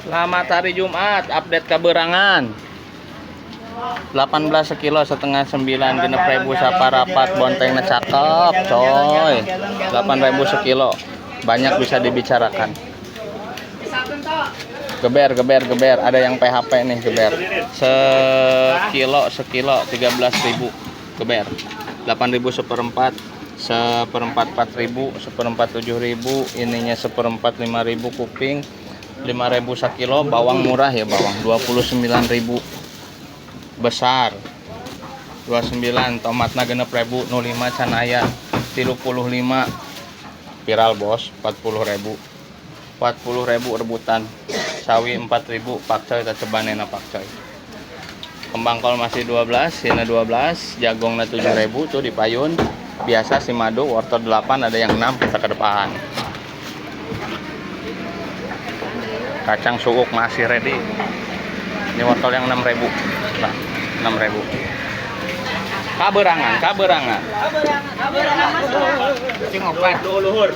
Selamat hari Jumat, update kaberangan. 18 sekilo setengah 9 genep ribu saparapat bontengnya cakep coy. 8.000 sekilo, banyak bisa dibicarakan. Geber, ada yang PHP nih geber. Sekilo 13.000 geber. 8.000 seperempat, seperempat 4.000, seperempat 7.000, ininya seperempat 5.000 kuping. 5.000 sekilo. Bawang murah ya, bawang 29.000 besar 29. Tomatna genep ribu 05 canaya 35 viral bos 40.000 rebutan. Sawi 4.000, pakcoy tacebanena pakcoy. Kembang kol masih 12, ini 12, jagongna 7.000 tuh di payun. Biasa si madu wortel 8, ada yang 6, kita ke depan. Kacang suuk masih ready. Ini wortel yang 6.000. Nah, 6.000. Kaberangan. Cing opat luhur.